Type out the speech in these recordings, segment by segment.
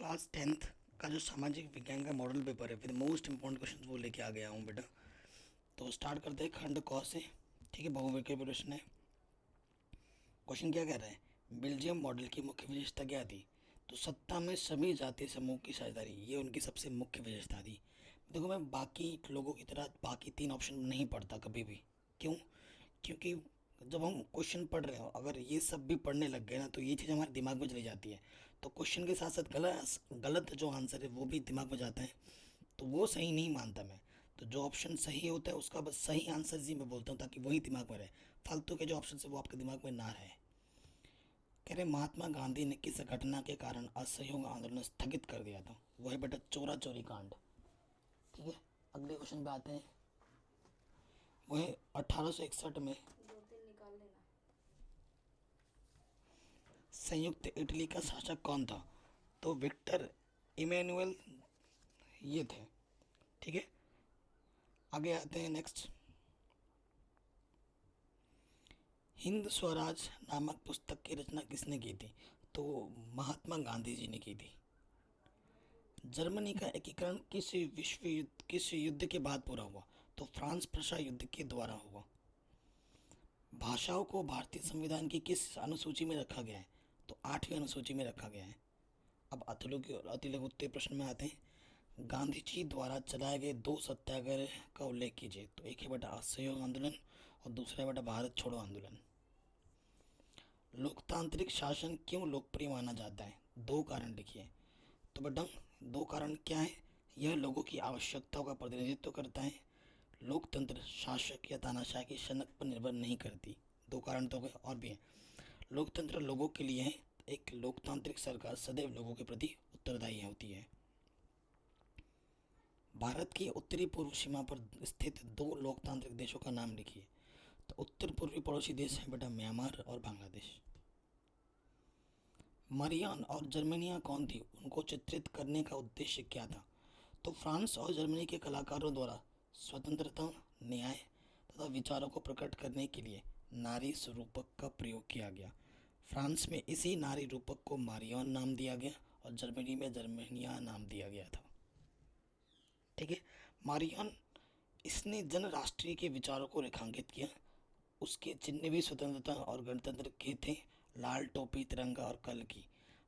Class 10th का जो सामाजिक विज्ञान का मॉडल पेपर है विद मोस्ट इंपॉर्टेंट क्वेश्चन वो लेके आ गया हूँ बेटा। तो स्टार्ट करते हैं खंड क से। ठीक है, बहुविकल्पीय प्रश्न है। क्वेश्चन क्या कह रहा है, बेल्जियम मॉडल की मुख्य विशेषता क्या थी? तो सत्ता में सभी जातीय समूह की साझेदारी, ये उनकी सबसे मुख्य विशेषता थी। देखो, मैं बाकी लोगों की तरह बाकी तीन ऑप्शन नहीं पढ़ता कभी भी। क्यों? क्योंकि जब हम क्वेश्चन पढ़ रहे हो अगर ये सब भी पढ़ने लग गए ना तो ये चीज़ हमारे दिमाग में चली जाती है। तो क्वेश्चन के साथ साथ गलत गलत जो आंसर है वो भी दिमाग में जाता है। तो वो सही नहीं मानता मैं। तो जो ऑप्शन सही होता है उसका बस सही आंसर ही मैं बोलता हूँ ताकि वही दिमाग में रहे। फालतू के जो ऑप्शन है वो आपके दिमाग में ना रहे। कह रहे महात्मा गांधी ने किस घटना के कारण असहयोग आंदोलन स्थगित कर दिया था? वो है बेटा चोरा चोरी कांड। ठीक है, अगले क्वेश्चन पे आते हैं। वो है 1861 में दो तीन निकाल लेना। संयुक्त इटली का शासक कौन था? तो विक्टर इमैनुअल ये थे। ठीक है, आगे आते हैं नेक्स्ट। हिंद स्वराज नामक पुस्तक की रचना किसने की थी? तो महात्मा गांधी जी ने की थी। जर्मनी का एकीकरण किस युद्ध के बाद पूरा हुआ? तो फ्रांस प्रशा युद्ध के द्वारा हुआ। भाषाओं को भारतीय संविधान की किस अनुसूची में रखा गया है? तो 8वीं अनुसूची में रखा गया है। अब अति लघु उत्तर प्रश्न में आते हैं। गांधी जी द्वारा चलाए गए दो सत्याग्रह का उल्लेख कीजिए। तो एक है बेटा असहयोग आंदोलन और दूसरा है बेटा भारत छोड़ो आंदोलन। लोकतांत्रिक शासन क्यों लोकप्रिय माना जाता है? दो कारण लिखिए। तो बेटा दो कारण क्या है? यह लोगों की आवश्यकताओं का प्रतिनिधित्व करता है। लोकतंत्र शासक या तानाशाह की सनक पर निर्भर नहीं करती। दो कारण तो गए और भी हैं। लोकतंत्र लोगों के लिए है। एक लोकतांत्रिक सरकार सदैव लोगों के प्रति उत्तरदायी होती है। भारत की उत्तरी पूर्व सीमा पर स्थित दो लोकतांत्रिक देशों का नाम लिखिए। तो उत्तर पूर्वी पड़ोसी देश है बेटा म्यांमार और बांग्लादेश। मरियान और जर्मनिया कौन थी? उनको चित्रित करने का उद्देश्य क्या था? तो फ्रांस और जर्मनी के कलाकारों द्वारा स्वतंत्रता, न्याय तथा विचारों को प्रकट करने के लिए नारी स्वरूपक का प्रयोग किया गया। फ्रांस में इसी नारी रूपक को मारियन नाम दिया गया और जर्मनी में जर्मनिया नाम दिया गया था। ठीक है, मारियन इसने जन राष्ट्रीय के विचारों को रेखांकित किया। उसके चिन्ह भी स्वतंत्रता और गणतंत्र के थे, लाल टोपी, तिरंगा और कल की।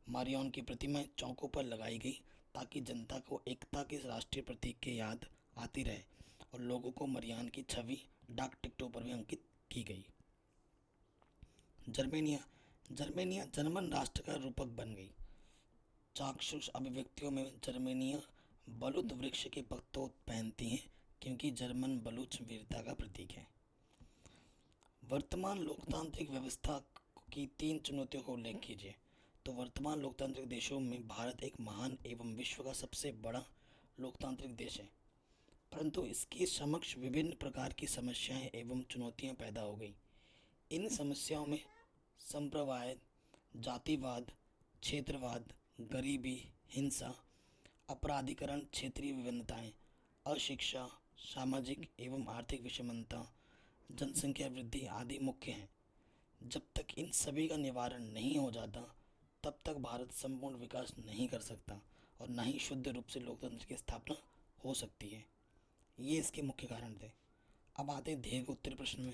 मारियन की प्रतिमाएं चौकों पर लगाई गई ताकि जनता को एकता के राष्ट्रीय प्रतीक की याद आती रहे और लोगों को मरियान की छवि डाक टिकटों पर भी अंकित की गई। जर्मेनिया जर्मेनिया जर्मन राष्ट्र का रूपक बन गई। चाक्षुष अभिव्यक्तियों में जर्मेनिया बलूत वृक्ष के पत्तों पहनती हैं क्योंकि जर्मन बलूच वीरता का प्रतीक है। वर्तमान लोकतांत्रिक व्यवस्था की तीन चुनौतियों का उल्लेख कीजिए। तो वर्तमान लोकतांत्रिक देशों में भारत एक महान एवं विश्व का सबसे बड़ा लोकतांत्रिक देश है, परंतु इसके समक्ष विभिन्न प्रकार की समस्याएं एवं चुनौतियां पैदा हो गई। इन समस्याओं में संप्रदाय, जातिवाद, क्षेत्रवाद, गरीबी, हिंसा, अपराधीकरण, क्षेत्रीय विभिन्नताएं, अशिक्षा, सामाजिक एवं आर्थिक विषमता, जनसंख्या वृद्धि आदि मुख्य हैं। जब तक इन सभी का निवारण नहीं हो जाता तब तक भारत संपूर्ण विकास नहीं कर सकता और न ही शुद्ध रूप से लोकतंत्र की स्थापना हो सकती है। ये इसके मुख्य कारण थे। अब आते हैं दीर्घ उत्तर प्रश्न में।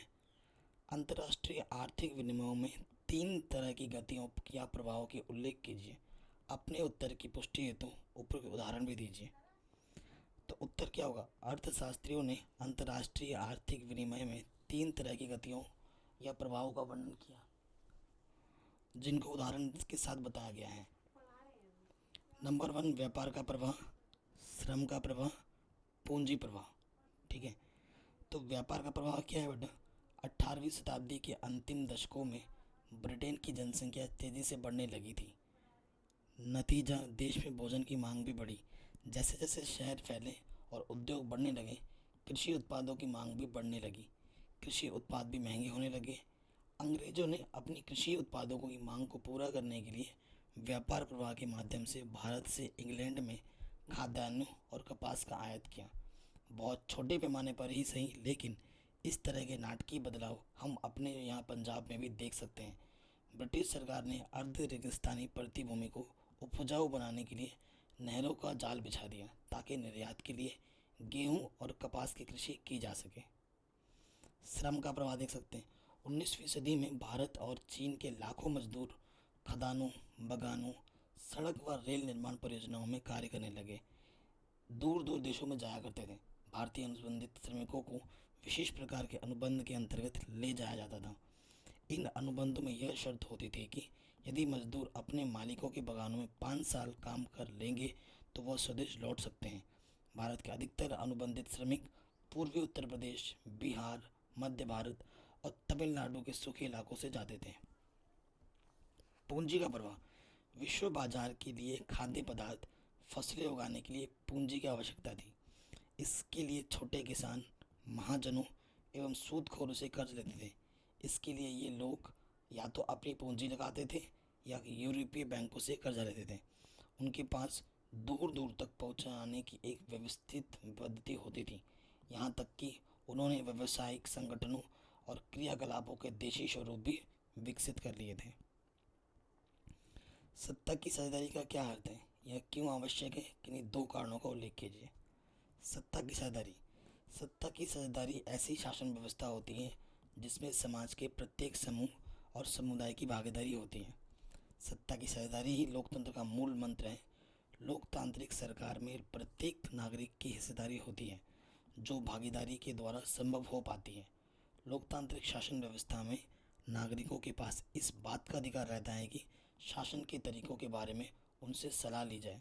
अंतर्राष्ट्रीय आर्थिक विनिमयों में तीन तरह की गतियों या प्रभावों के उल्लेख कीजिए। अपने उत्तर की पुष्टि हेतु ऊपर के उदाहरण भी दीजिए। तो उत्तर क्या होगा? अर्थशास्त्रियों ने अंतर्राष्ट्रीय आर्थिक विनिमय में तीन तरह की गतियों या प्रभावों का वर्णन किया जिनको उदाहरण के साथ बताया गया है। नंबर 1 व्यापार का प्रवाह, श्रम का प्रवाह, पूंजी प्रवाह। ठीक है, तो व्यापार का प्रवाह क्या है बेटा? 18वीं शताब्दी के अंतिम दशकों में ब्रिटेन की जनसंख्या तेज़ी से बढ़ने लगी थी। नतीजा देश में भोजन की मांग भी बढ़ी। जैसे जैसे शहर फैले और उद्योग बढ़ने लगे, कृषि उत्पादों की मांग भी बढ़ने लगी। कृषि उत्पाद भी महंगे होने लगे। अंग्रेजों ने अपनी कृषि उत्पादों की मांग को पूरा करने के लिए व्यापार प्रवाह के माध्यम से भारत से इंग्लैंड में खाद्यान्नों और कपास का आयात किया। बहुत छोटे पैमाने पर ही सही, लेकिन इस तरह के नाटकीय बदलाव हम अपने यहाँ पंजाब में भी देख सकते हैं। ब्रिटिश सरकार ने अर्ध रेगिस्तानी प्रतिभूमि को उपजाऊ बनाने के लिए नहरों का जाल बिछा दिया ताकि निर्यात के लिए गेहूं और कपास की कृषि की जा सके। श्रम का प्रभाव देख सकते हैं। 19वीं सदी में भारत और चीन के लाखों मजदूर खदानों, बगानों, सड़क व रेल निर्माण परियोजनाओं में कार्य करने लगे। दूर दूर देशों में जाया करते थे। भारतीय अनुबंधित श्रमिकों को विशेष प्रकार के अनुबंध के अंतर्गत ले जाया जाता था। इन अनुबंधों में यह शर्त होती थी कि यदि मजदूर अपने मालिकों के बगानों में 5 साल काम कर लेंगे तो वह स्वदेश लौट सकते हैं। भारत के अधिकतर अनुबंधित श्रमिक पूर्वी उत्तर प्रदेश, बिहार, मध्य भारत और तमिलनाडु के सूखे इलाकों से जाते थे। पूंजी का प्रवाह। विश्व बाजार के लिए खाद्य पदार्थ, फसलें उगाने के लिए पूंजी की आवश्यकता थी। इसके लिए छोटे किसान, महाजनों एवं सूदखोरों से कर्ज लेते थे। इसके लिए ये लोग या तो अपनी पूंजी लगाते थे या यूरोपीय बैंकों से कर्जा लेते थे। उनके पास दूर दूर तक पहुंचाने की एक व्यवस्थित पद्धति होती थी। यहाँ तक कि उन्होंने व्यावसायिक संगठनों और क्रियाकलापों के देशी स्वरूप भी विकसित कर लिए थे। सत्ता की साझेदारी का क्या अर्थ है, यह क्यों आवश्यक है, किन्हीं 2 कारणों का उल्लेख कीजिए। सत्ता की साझेदारी। सत्ता की साझेदारी ऐसी शासन व्यवस्था होती है जिसमें समाज के प्रत्येक समूह और समुदाय की भागीदारी होती है। सत्ता की साझेदारी ही लोकतंत्र का मूल मंत्र है। लोकतांत्रिक सरकार में प्रत्येक नागरिक की हिस्सेदारी होती है जो भागीदारी के द्वारा संभव हो पाती है। लोकतांत्रिक शासन व्यवस्था में नागरिकों के पास इस बात का अधिकार रहता है कि शासन के तरीकों के बारे में उनसे सलाह ली जाए।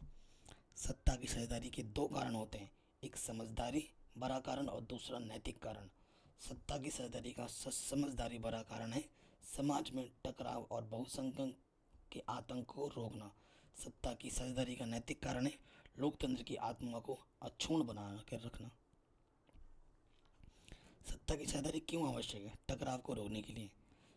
सत्ता की साझेदारी के 2 कारण होते हैं, एक समझदारी बड़ा कारण और दूसरा नैतिक कारण। सत्ता की साझेदारी का समझदारी बड़ा कारण है समाज में टकराव और बहुसंख्यक के आतंक को रोकना। सत्ता की साझेदारी का नैतिक कारण है लोकतंत्र की आत्मा को अक्षुण्ण बना कर रखना। सत्ता की साझेदारी क्यों आवश्यक है, टकराव को रोकने के लिए।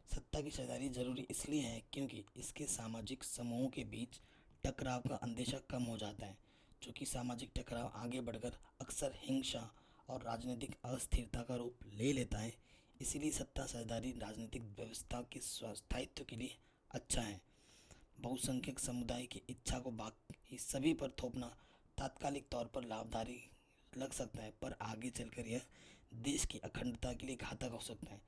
सत्ता की साझेदारी जरूरी इसलिए है क्योंकि इसके सामाजिक समूहों के बीच टकराव का अंदेशा कम हो जाता है। चूँकि सामाजिक टकराव आगे बढ़कर अक्सर हिंसा और राजनीतिक अस्थिरता का रूप ले लेता है, इसीलिए सत्ता साझेदारी राजनीतिक व्यवस्था के स्थायित्व के लिए अच्छा है। बहुसंख्यक समुदाय की इच्छा को बाकी सभी पर थोपना तात्कालिक तौर पर लाभकारी लग सकता है, पर आगे चलकर यह देश की अखंडता के लिए घातक हो सकता है।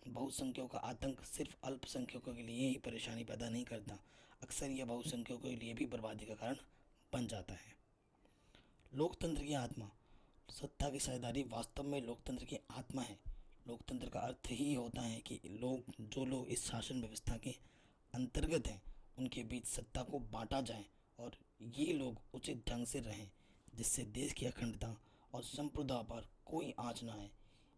बहुसंख्यकों का आतंक सिर्फ अल्पसंख्यकों के लिए ही परेशानी पैदा नहीं करता, अक्सर यह बहुसंख्यकों के लिए भी बर्बादी का कारण बन जाता है। लोकतंत्र की आत्मा। सत्ता की साझेदारी वास्तव में लोकतंत्र की आत्मा है। लोकतंत्र का अर्थ ही होता है कि जो लोग इस शासन व्यवस्था के अंतर्गत हैं उनके बीच सत्ता को बांटा जाए और ये लोग उचित ढंग से रहें जिससे देश की अखंडता और संप्रभुता पर कोई आँच ना आए।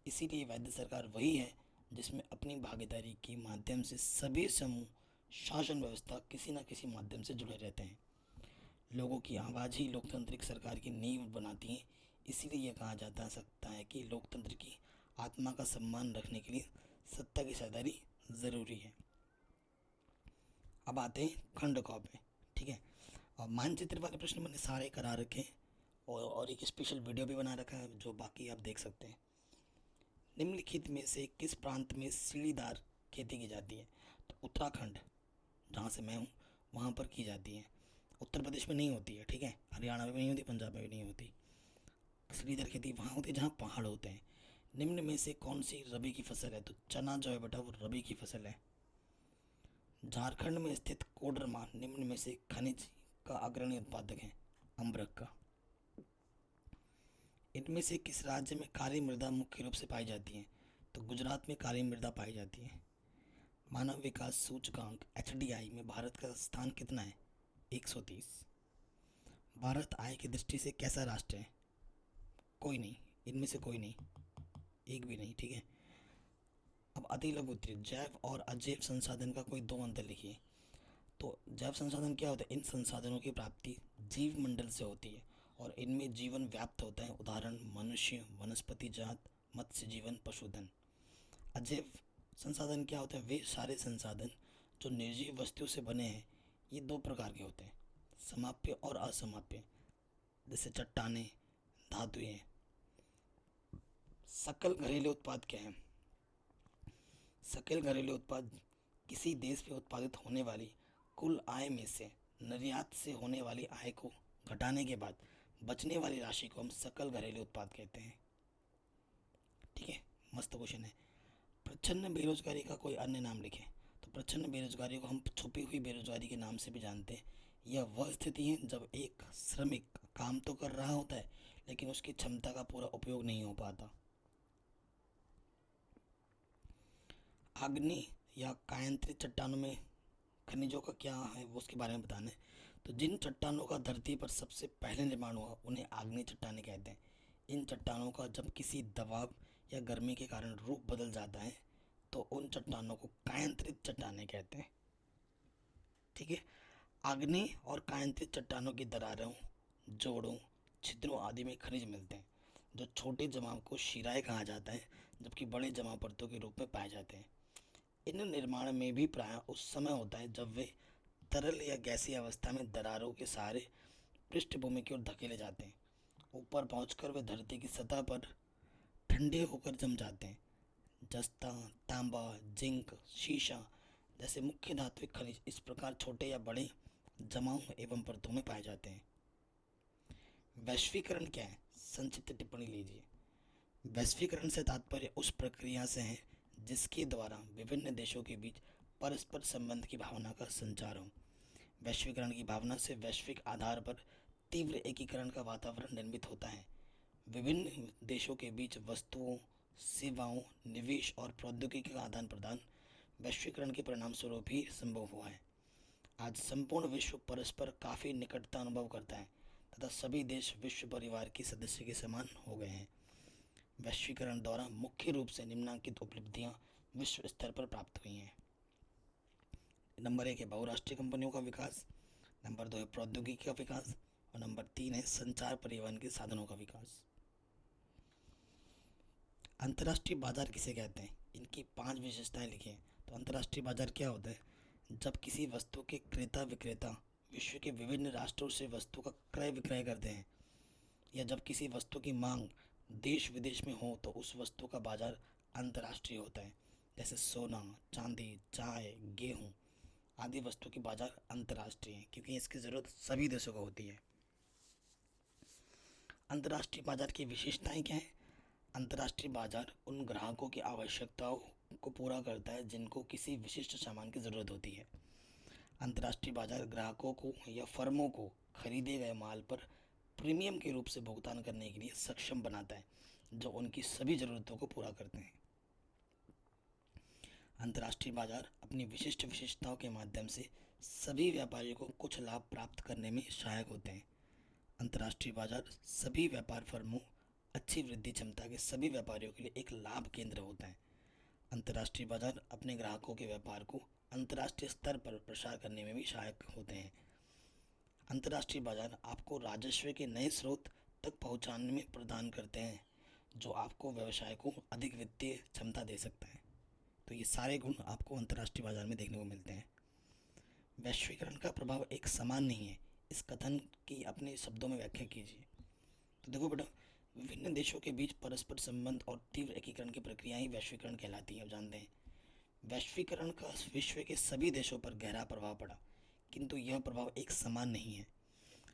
इसीलिए वैध सरकार वही है जिसमें अपनी भागीदारी के माध्यम से सभी समूह शासन व्यवस्था किसी न किसी माध्यम से जुड़े रहते हैं। लोगों की आवाज़ ही लोकतांत्रिक सरकार की नींव बनाती है। इसीलिए यह कहा जाता सकता है कि लोकतंत्र की आत्मा का सम्मान रखने के लिए सत्ता की साझेदारी ज़रूरी है। अब आते हैं खंड क पे, ठीक है। और मानचित्र वाले प्रश्न मैंने सारे करा रखे हैं और एक स्पेशल वीडियो भी बना रखा है जो बाकी आप देख सकते हैं। निम्नलिखित में से किस प्रांत में सीढ़ीदार खेती की जाती है, तो उत्तराखंड जहाँ से मैं हूँ वहाँ पर की जाती है। उत्तर प्रदेश में नहीं होती है, ठीक है, हरियाणा में भी नहीं होती, पंजाब में भी नहीं होती। सीढ़ीदार खेती वहाँ होती है जहाँ पहाड़ होते हैं। निम्न में से कौन सी रबी की फसल है, तो चना जो है बेटा वो रबी की फसल है। झारखंड में स्थित कोडरमा निम्न में से खनिज का अग्रणी उत्पादक है, अम्बरक का। इनमें से किस राज्य में काली मृदा मुख्य रूप से पाई जाती है, तो गुजरात में काली मृदा पाई जाती है। मानव विकास सूचकांक HDI में भारत का स्थान कितना है, 130। भारत आय की दृष्टि से कैसा राष्ट्र है, कोई नहीं, इनमें से कोई नहीं, एक भी नहीं, ठीक है। अब अति लघु उत्तरीय जैव और अजैव संसाधन का कोई 2 अंतर लिखिए। तो जैव संसाधन क्या होता है, इन संसाधनों की प्राप्ति जीव मंडल से होती है और इनमें जीवन व्याप्त होता है, उदाहरण मनुष्य, वनस्पति जात, मत्स्य जीवन, पशुधन। अजैव संसाधन क्या होते हैं, वे सारे संसाधन जो निर्जीव वस्तुओं से बने हैं। ये 2 प्रकार के होते हैं, समाप्य और असमाप्य, जैसे चट्टाने, धातुएं। सकल घरेलू उत्पाद क्या है, सकल घरेलू उत्पाद किसी देश में उत्पादित होने वाली कुल आय में से निर्यात से होने वाली आय को घटाने के बाद बचने वाली राशि को हम सकल घरेलू उत्पाद कहते हैं। ठीक है, मस्त क्वेश्चन है। प्रच्छन्न बेरोजगारी का कोई अन्य नाम लिखें। तो प्रच्छन्न बेरोजगारी को हम छुपी हुई बेरोजगारी के नाम से भी जानते हैं। यह वह स्थिति है जब एक श्रमिक काम तो कर रहा होता है लेकिन उसकी क्षमता का पूरा उपयोग नहीं हो पाता। आग्नेय या कायांतरित चट्टानों में खनिजों का क्या है वो उसके बारे में बताना है। तो जिन चट्टानों का धरती पर सबसे पहले निर्माण हुआ उन्हें आग्नेय चट्टानें कहते हैं। इन चट्टानों का जब किसी दबाव या गर्मी के कारण रूप बदल जाता है तो उन चट्टानों को कायांतरित चट्टानें कहते हैं। ठीक है, आग्नेय और कायांतरित चट्टानों की दरारों, जोड़ों, छिद्रों आदि में खनिज मिलते हैं जो छोटे जमाव को शिराएं कहा जाता है जबकि बड़े जमाव परतों के रूप में पाए जाते हैं। इन निर्माण में भी प्राय उस समय होता है जब वे तरल या गैसीय अवस्था में दरारों के सहारे पृष्ठभूमि की ओर धकेले जाते हैं। ऊपर पहुंचकर वे धरती की सतह पर ठंडे होकर जम जाते हैं। जस्ता, तांबा, जिंक, शीशा जैसे मुख्य धात्विक खनिज इस प्रकार छोटे या बड़े जमाव एवं परतों में पाए जाते हैं। वैश्वीकरण क्या है? संक्षिप्त टिप्पणी लीजिए। वैश्वीकरण से तात्पर्य उस प्रक्रिया से है जिसके द्वारा विभिन्न देशों के बीच परस्पर संबंध की भावना का संचार हो। वैश्वीकरण की भावना से वैश्विक आधार पर तीव्र एकीकरण का वातावरण निर्मित होता है। विभिन्न देशों के बीच वस्तुओं, सेवाओं, निवेश और प्रौद्योगिकी का आदान प्रदान वैश्वीकरण के परिणाम स्वरूप ही संभव हुआ है। आज संपूर्ण विश्व परस्पर काफ़ी निकटता अनुभव करता है तथा सभी देश विश्व परिवार के सदस्य के समान हो गए हैं। वैश्वीकरण द्वारा मुख्य रूप से निम्नलिखित उपलब्धियां विश्व स्तर पर प्राप्त हुई हैं। नंबर 1 है बहुराष्ट्रीय कंपनियों का विकास, नंबर 2 है प्रौद्योगिकी का विकास और नंबर 3 है संचार परिवहन के साधनों का विकास। अंतर्राष्ट्रीय बाजार किसे कहते हैं? इनकी 5 विशेषताएं लिखें। तो अंतर्राष्ट्रीय बाजार क्या होता है? जब किसी वस्तु के क्रेता विक्रेता विश्व के विभिन्न राष्ट्रों से वस्तु का क्रय विक्रय करते हैं या जब किसी वस्तु की मांग देश विदेश में हो तो उस वस्तु का बाजार अंतर्राष्ट्रीय होता है। जैसे सोना, चांदी, चाय, गेहूं आदि वस्तु की बाजार अंतर्राष्ट्रीय है क्योंकि इसकी ज़रूरत सभी देशों को होती है। अंतर्राष्ट्रीय बाजार की विशेषताएं क्या है? अंतर्राष्ट्रीय बाजार उन ग्राहकों की आवश्यकताओं को पूरा करता है जिनको किसी विशिष्ट सामान की ज़रूरत होती है। अंतर्राष्ट्रीय बाजार ग्राहकों को या फर्मों को खरीदे गए माल पर प्रीमियम के रूप से भुगतान करने के लिए सक्षम बनाता है जो उनकी सभी ज़रूरतों को पूरा करते हैं। अंतर्राष्ट्रीय बाजार अपनी विशिष्ट विशेषताओं के माध्यम से सभी व्यापारियों को कुछ लाभ प्राप्त करने में सहायक होते हैं। अंतर्राष्ट्रीय बाजार सभी व्यापार फर्मों, अच्छी वृद्धि क्षमता के सभी व्यापारियों के लिए एक लाभ केंद्र होता है। अंतर्राष्ट्रीय बाजार अपने ग्राहकों के व्यापार को अंतर्राष्ट्रीय स्तर पर प्रसार करने में भी सहायक होते हैं। अंतर्राष्ट्रीय बाजार आपको राजस्व के नए स्रोत तक पहुंचाने में प्रदान करते हैं जो आपको व्यवसाय को अधिक वित्तीय क्षमता दे सकता है। तो ये सारे गुण आपको अंतर्राष्ट्रीय बाजार में देखने को मिलते हैं। वैश्वीकरण का प्रभाव एक समान नहीं है, इस कथन की अपने शब्दों में व्याख्या कीजिए। तो देखो बेटा, विभिन्न देशों के बीच परस्पर संबंध और तीव्र एकीकरण की प्रक्रिया ही वैश्वीकरण कहलाती है। आप जानते हैं वैश्वीकरण का विश्व के सभी देशों पर गहरा प्रभाव पड़ा किंतु यह प्रभाव एक समान नहीं है।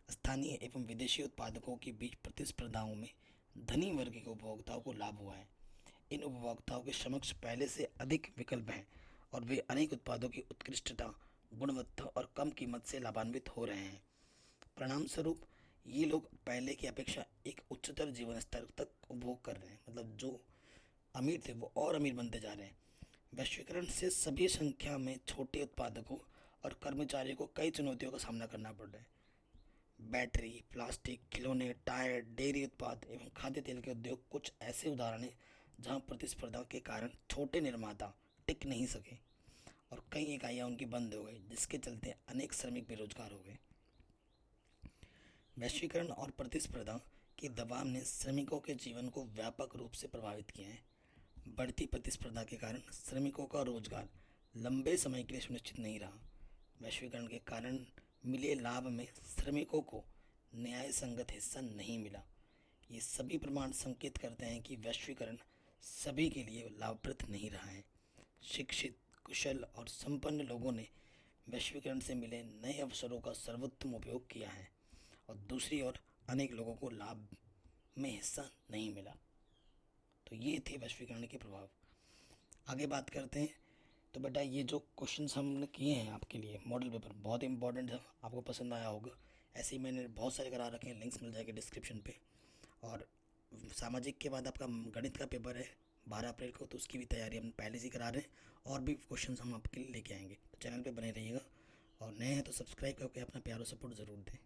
स्थानीय एवं विदेशी उत्पादकों के बीच प्रतिस्पर्धाओं में धनी वर्ग के उपभोक्ताओं को लाभ हुआ है। इन उपभोक्ताओं के समक्ष पहले से अधिक विकल्प हैं और वे अनेक उत्पादों की उत्कृष्टता, गुणवत्ता और कम कीमत से लाभान्वित हो रहे हैं। परिणाम स्वरूप ये लोग पहले की अपेक्षा एक उच्चतर जीवन स्तर तक उपभोग कर रहे हैं। मतलब जो अमीर थे वो और अमीर बनते जा रहे हैं। वैश्वीकरण से सभी संख्या में छोटे उत्पादकों और कर्मचारियों को कई चुनौतियों का सामना करना पड़ रहा है। बैटरी, प्लास्टिक, खिलौने, टायर, डेयरी उत्पाद एवं खाद्य तेल के उद्योग कुछ ऐसे उदाहरण हैं जहां प्रतिस्पर्धा के कारण छोटे निर्माता टिक नहीं सके और कई इकाइयां उनकी बंद हो गई जिसके चलते अनेक श्रमिक बेरोजगार हो गए। वैश्वीकरण और प्रतिस्पर्धा के दबाव ने श्रमिकों के जीवन को व्यापक रूप से प्रभावित किया है। बढ़ती प्रतिस्पर्धा के कारण श्रमिकों का रोजगार लंबे समय के लिए सुनिश्चित नहीं रहा। वैश्वीकरण के कारण मिले लाभ में श्रमिकों को न्याय संगत हिस्सा नहीं मिला। ये सभी प्रमाण संकेत करते हैं कि वैश्वीकरण सभी के लिए लाभप्रद नहीं रहा है। शिक्षित, कुशल और संपन्न लोगों ने वैश्वीकरण से मिले नए अवसरों का सर्वोत्तम उपयोग किया है और दूसरी ओर अनेक लोगों को लाभ में हिस्सा नहीं मिला। तो ये थे वैश्वीकरण के प्रभाव। आगे बात करते हैं। तो बेटा ये जो क्वेश्चंस हमने किए हैं आपके लिए मॉडल पेपर बहुत इंपॉर्टेंट है, आपको पसंद आया होगा। ऐसे ही मैंने बहुत सारे करा रखे हैं, लिंक्स मिल जाएंगे डिस्क्रिप्शन पे। और सामाजिक के बाद आपका गणित का पेपर है 12 अप्रैल को, तो उसकी भी तैयारी हम पहले से ही करा रहे हैं और भी क्वेश्चंस हम आपके लिए लेके आएंगे। तो चैनल पे बने रहिएगा और नए हैं तो सब्सक्राइब करके अपना प्यारा सपोर्ट ज़रूर दें।